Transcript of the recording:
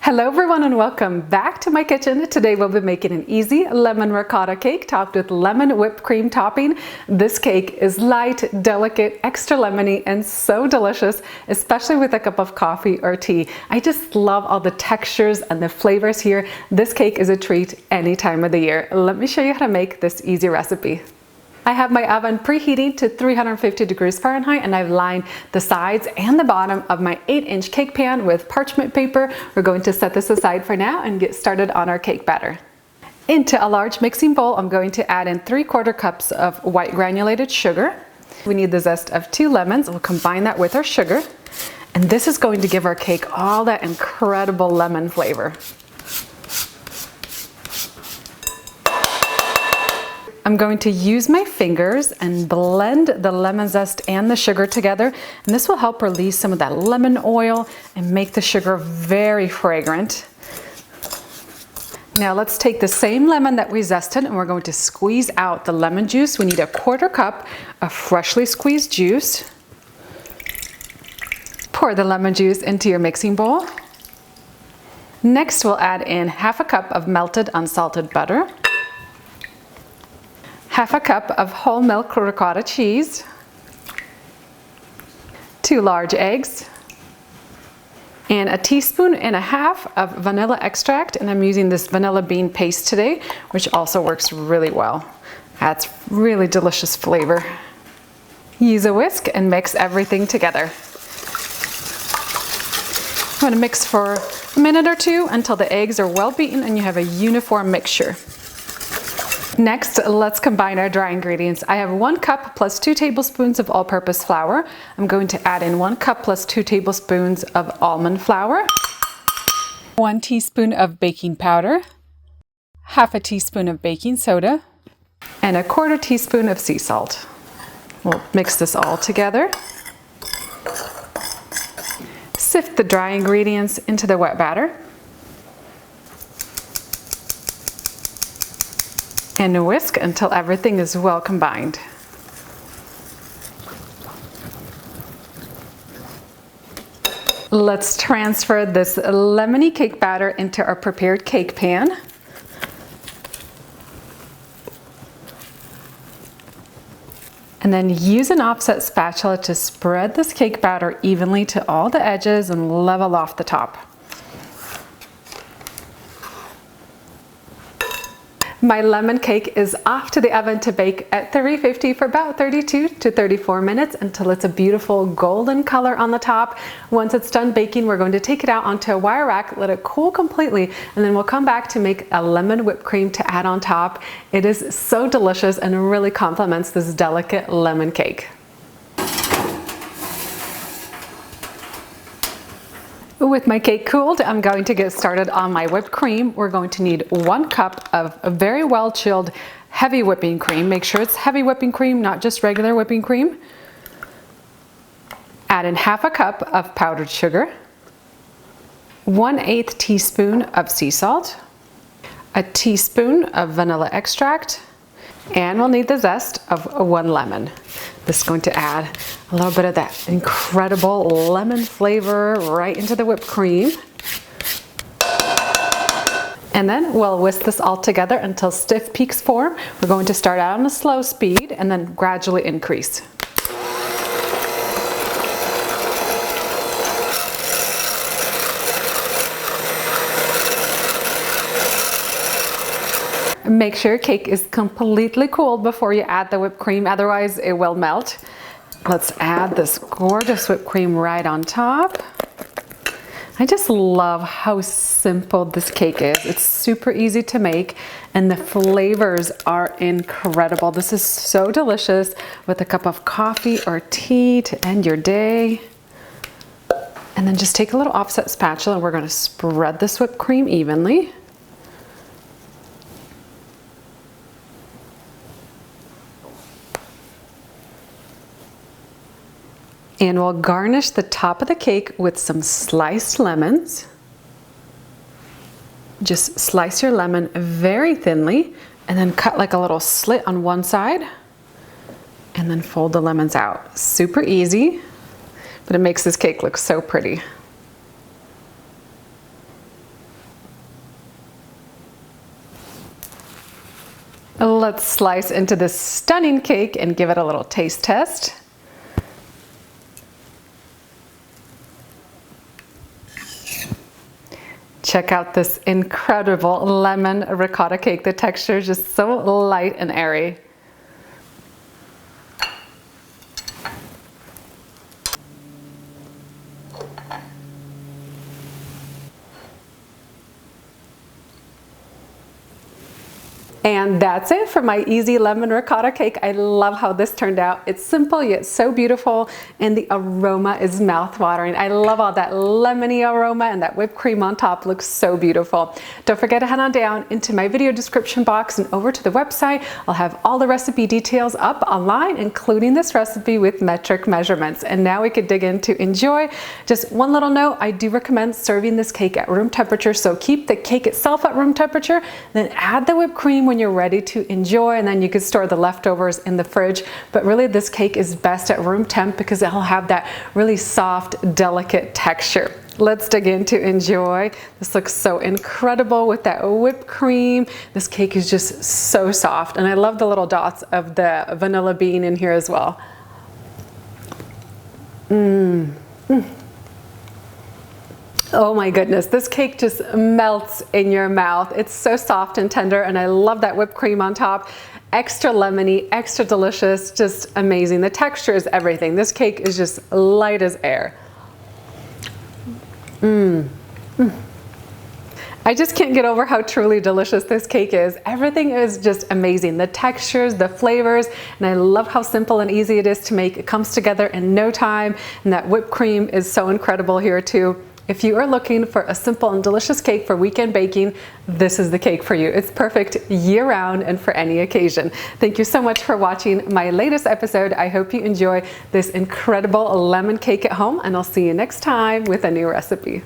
Hello everyone and welcome back to my kitchen. Today we'll be making an easy lemon ricotta cake topped with lemon whipped cream topping. This cake is light, delicate, extra lemony, and so delicious, especially with a cup of coffee or tea. I just love all the textures and the flavors here. This cake is a treat any time of the year. Let me show you how to make this easy recipe. I have my oven preheating to 350 degrees Fahrenheit and I've lined the sides and the bottom of my 8-inch cake pan with parchment paper. We're going to set this aside for now and get started on our cake batter. Into a large mixing bowl, I'm going to add in 3/4 cups of white granulated sugar. We need the zest of 2 lemons. We'll combine that with our sugar. And this is going to give our cake all that incredible lemon flavor. I'm going to use my fingers and blend the lemon zest and the sugar together, and this will help release some of that lemon oil and make the sugar very fragrant. Now let's take the same lemon that we zested and we're going to squeeze out the lemon juice. We need 1/4 cup of freshly squeezed juice. Pour the lemon juice into your mixing bowl. Next we'll add in 1/2 cup of melted unsalted butter, 1/2 cup of whole milk ricotta cheese, 2 large eggs, and 1.5 teaspoons of vanilla extract. And I'm using this vanilla bean paste today, which also works really well. Adds really delicious flavor. Use a whisk and mix everything together. I'm going to mix for a minute or two until the eggs are well beaten and you have a uniform mixture. Next, let's combine our dry ingredients. I have 1 cup plus 2 tablespoons of all-purpose flour. I'm going to add in 1 cup plus 2 tablespoons of almond flour, 1 teaspoon of baking powder, 1/2 teaspoon of baking soda, and 1/4 teaspoon of sea salt. We'll mix this all together. Sift the dry ingredients into the wet batter. And whisk until everything is well combined. Let's transfer this lemony cake batter into our prepared cake pan. And then use an offset spatula to spread this cake batter evenly to all the edges and level off the top. My lemon cake is off to the oven to bake at 350 for about 32 to 34 minutes until it's a beautiful golden color on the top. Once it's done baking, we're going to take it out onto a wire rack, let it cool completely, and then we'll come back to make a lemon whipped cream to add on top. It is so delicious and really complements this delicate lemon cake. With my cake cooled, I'm going to get started on my whipped cream. We're going to need 1 cup of a very well chilled heavy whipping cream. Make sure it's heavy whipping cream, not just regular whipping cream. Add in 1/2 cup of powdered sugar, 1/8 teaspoon of sea salt, 1 teaspoon of vanilla extract, and we'll need the zest of 1 lemon. This is going to add a little bit of that incredible lemon flavor right into the whipped cream. And then we'll whisk this all together until stiff peaks form. We're going to start out on a slow speed and then gradually increase. Make sure your cake is completely cooled before you add the whipped cream, otherwise it will melt. Let's add this gorgeous whipped cream right on top. I just love how simple this cake is. It's super easy to make and the flavors are incredible. This is so delicious with a cup of coffee or tea to end your day. And then just take a little offset spatula and we're going to spread this whipped cream evenly. And we'll garnish the top of the cake with some sliced lemons. Just slice your lemon very thinly and then cut like a little slit on one side and then fold the lemons out. Super easy, but it makes this cake look so pretty. Let's slice into this stunning cake and give it a little taste test. Check out this incredible lemon ricotta cake. The texture is just so light and airy. And that's it for my easy lemon ricotta cake. I love how this turned out. It's simple yet so beautiful, and the aroma is mouth-watering. I love all that lemony aroma, and that whipped cream on top looks so beautiful. Don't forget to head on down into my video description box and over to the website. I'll have all the recipe details up online, including this recipe with metric measurements. And now we could dig into enjoy. Just one little note, I do recommend serving this cake at room temperature, so keep the cake itself at room temperature, then add the whipped cream when you're ready to enjoy, and then you can store the leftovers in the fridge. But really this cake is best at room temp because it'll have that really soft, delicate texture. Let's dig into enjoy. This looks so incredible with that whipped cream. This cake is just so soft, and I love the little dots of the vanilla bean in here as well. Oh my goodness, this cake just melts in your mouth. It's so soft and tender, and I love that whipped cream on top. Extra lemony, extra delicious, just amazing. The texture is everything. This cake is just light as air. I just can't get over how truly delicious this cake is. Everything is just amazing. The textures, the flavors, and I love how simple and easy it is to make. It comes together in no time, and that whipped cream is so incredible here too. If you are looking for a simple and delicious cake for weekend baking, this is the cake for you. It's perfect year-round and for any occasion. Thank you so much for watching my latest episode. I hope you enjoy this incredible lemon cake at home, and I'll see you next time with a new recipe.